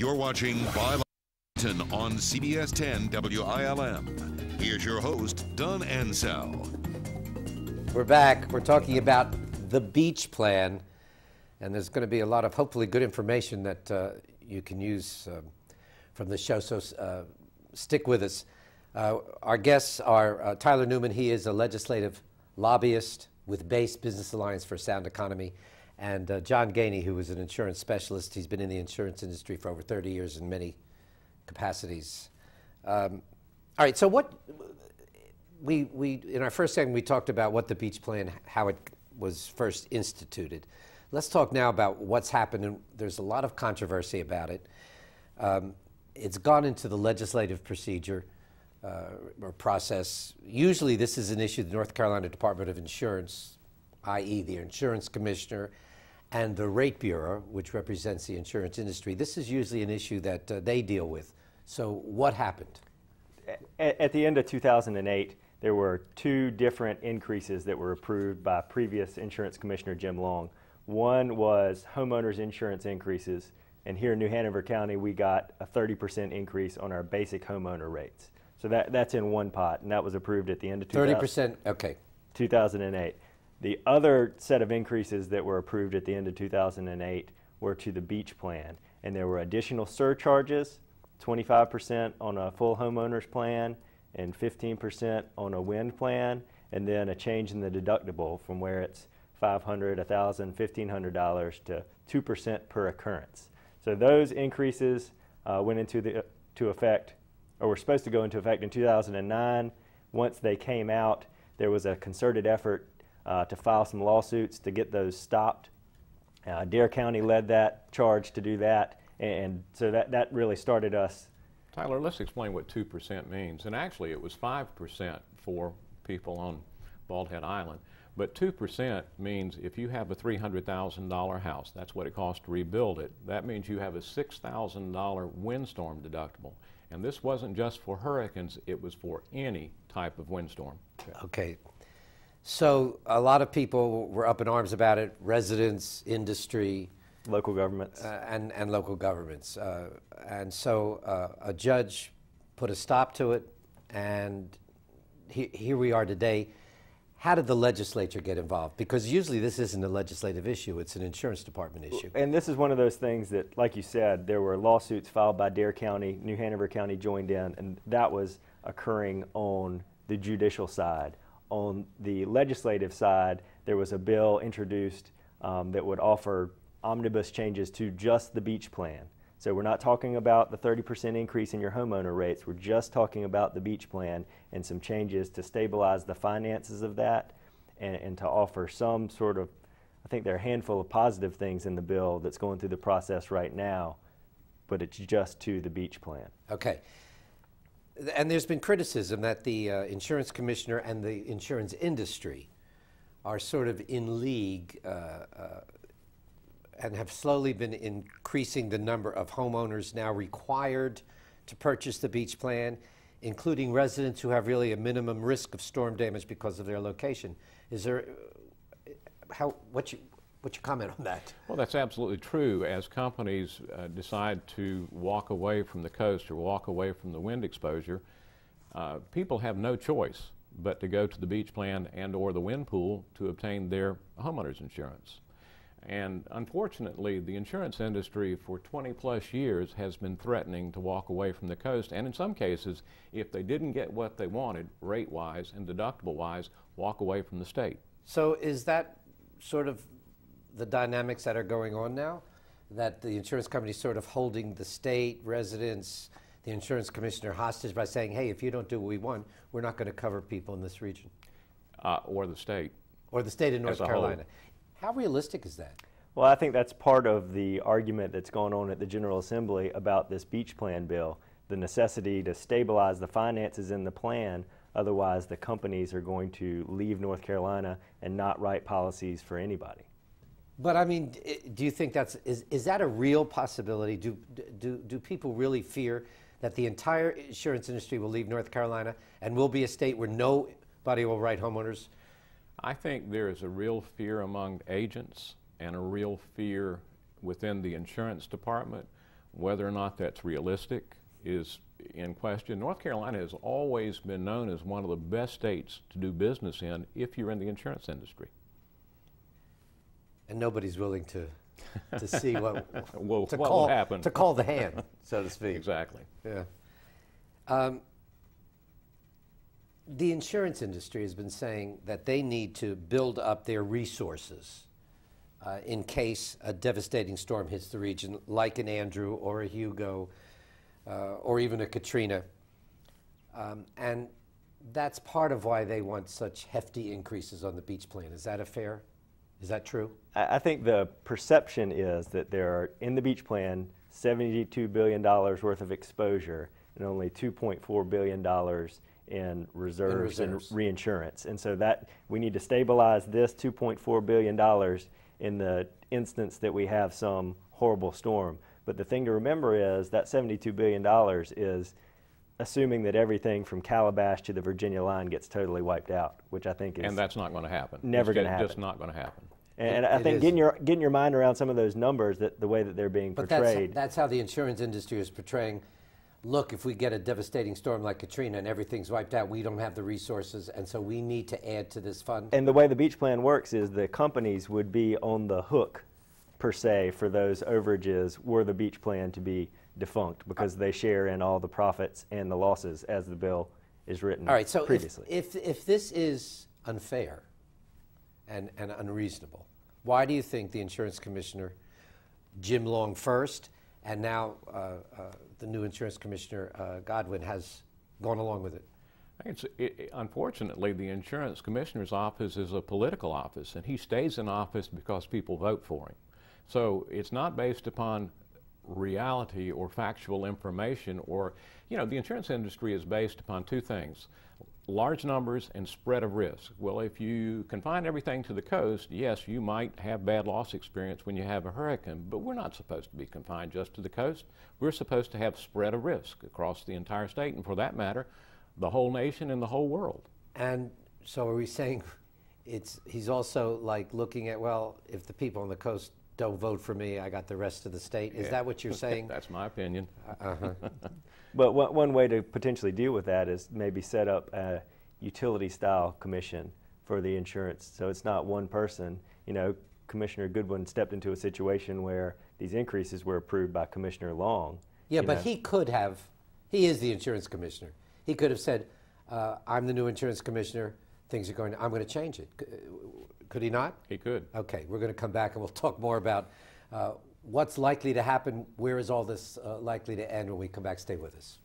You're watching By Line on CBS 10 WILM. Here's your host, Don Ansell. We're back. We're talking about the beach plan, and there's going to be a lot of hopefully good information that you can use from the show, so stick with us. Our guests are Tyler Newman. He is a legislative lobbyist with BASE, Business Alliance for a Sound Economy, and John Gainey, who is an insurance specialist. He's been in the insurance industry for over 30 years in many capacities. All right, so what we in our first segment, we talked about what the beach plan, how it was first instituted. Let's talk now about what's happened, and there's a lot of controversy about it. It's gone into the legislative procedure or process. Usually this is an issue the North Carolina Department of Insurance, i.e. the insurance commissioner, and the Rate Bureau, which represents the insurance industry. This is usually an issue that they deal with. So what happened? At the end of 2008, there were two different increases that were approved by previous insurance commissioner Jim Long. One was homeowners insurance increases, and here in New Hanover County we got a 30% increase on our basic homeowner rates. So that's in one pot, and that was approved at the end of 30%, okay. 2008. The other set of increases that were approved at the end of 2008 were to the beach plan, and there were additional surcharges, 25% on a full homeowners plan and 15% on a wind plan, and then a change in the deductible from where it's $500, $1,000, $1,500 to 2% per occurrence. So those increases went into effect, or were supposed to go into effect in 2009. Once they came out, there was a concerted effort to file some lawsuits to get those stopped. Dare County led that charge to do that, and so that really started us. Tyler, let's explain what 2% means. And actually it was 5% for people on Bald Head Island. But 2% means if you have a $300,000 house, that's what it costs to rebuild it, that means you have a $6,000 windstorm deductible. And this wasn't just for hurricanes, it was for any type of windstorm. Okay. So a lot of people were up in arms about it, residents, industry. Local governments. And local governments. And so a judge put a stop to it, and here we are today. How did the legislature get involved? Because usually this isn't a legislative issue, it's an insurance department issue. And this is one of those things that, like you said, there were lawsuits filed by Dare County, New Hanover County joined in, and that was occurring on the judicial side. On the legislative side, there was a bill introduced that would offer omnibus changes to just the beach plan. So we're not talking about the 30% increase in your homeowner rates, we're just talking about the beach plan and some changes to stabilize the finances of that and to offer some sort of, I think there are a handful of positive things in the bill that's going through the process right now, but it's just to the beach plan. Okay. And there's been criticism that the insurance commissioner and the insurance industry are sort of in league and have slowly been increasing the number of homeowners now required to purchase the beach plan, including residents who have really a minimum risk of storm damage because of their location. Is there, what's your comment on that? Well, that's absolutely true. As companies decide to walk away from the coast or walk away from the wind exposure, people have no choice but to go to the beach plan and or the wind pool to obtain their homeowners insurance. And unfortunately, the insurance industry for 20+ years has been threatening to walk away from the coast, and in some cases, if they didn't get what they wanted, rate-wise and deductible-wise, walk away from the state. So is that sort of the dynamics that are going on now? That the insurance company is sort of holding the state, residents, the insurance commissioner hostage by saying, hey, if you don't do what we want, we're not going to cover people in this region? Or the state. Or the state of North Carolina. How realistic is that? Well, I think that's part of the argument that's going on at the General Assembly about this beach plan bill, the necessity to stabilize the finances in the plan, otherwise the companies are going to leave North Carolina and not write policies for anybody. But I mean, do you think is that a real possibility? Do people really fear that the entire insurance industry will leave North Carolina and we'll be a state where nobody will write homeowners? I think there is a real fear among agents and a real fear within the insurance department Whether or not that's realistic is in question. North Carolina has always been known as one of the best states to do business in if you're in the insurance industry. And nobody's willing to see what, Well, to what call, will happen. to call the hand, so to speak. Exactly. Yeah. The insurance industry has been saying that they need to build up their resources in case a devastating storm hits the region, like an Andrew or a Hugo or even a Katrina. And that's part of why they want such hefty increases on the beach plan. Is that true? I think the perception is that there are, in the beach plan, $72 billion worth of exposure and only $2.4 billion in reserves and reinsurance. And so that we need to stabilize this $2.4 billion in the instance that we have some horrible storm. But the thing to remember is that $72 billion is assuming that everything from Calabash to the Virginia line gets totally wiped out, which I think is... And that's not going to happen. Never going to happen. Just not going to happen. And I think getting your mind around some of those numbers, that the way that they're being portrayed. But that's how the insurance industry is portraying, look, if we get a devastating storm like Katrina and everything's wiped out, we don't have the resources, and so we need to add to this fund. And the way the beach plan works is the companies would be on the hook, per se, for those overages were the beach plan to be defunct, because they share in all the profits and the losses as the bill is written All right, so previously. if this is unfair and unreasonable, why do you think the insurance commissioner, Jim Long first, and now the new insurance commissioner, Godwin, has gone along with it? Unfortunately, the insurance commissioner's office is a political office, and he stays in office because people vote for him. So it's not based upon reality or factual information, or, you know, the insurance industry is based upon two things: large numbers and spread of risk. Well, if you confine everything to the coast, yes, you might have bad loss experience when you have a hurricane, but we're not supposed to be confined just to the coast. We're supposed to have spread of risk across the entire state, and for that matter, the whole nation and the whole world. And so are we saying he's also like looking at, well, if the people on the coast don't vote for me, I got the rest of the state? Is that what you're saying? That's my opinion. But one way to potentially deal with that is maybe set up a utility-style commission for the insurance. So it's not one person. You know, Commissioner Goodwin stepped into a situation where these increases were approved by Commissioner Long. Yeah, but he could have, he is the insurance commissioner. He could have said, I'm the new insurance commissioner, things are going, I'm going to change it. Could he not? He could. Okay, we're going to come back and we'll talk more about what's likely to happen, where is all this likely to end when we come back. Stay with us.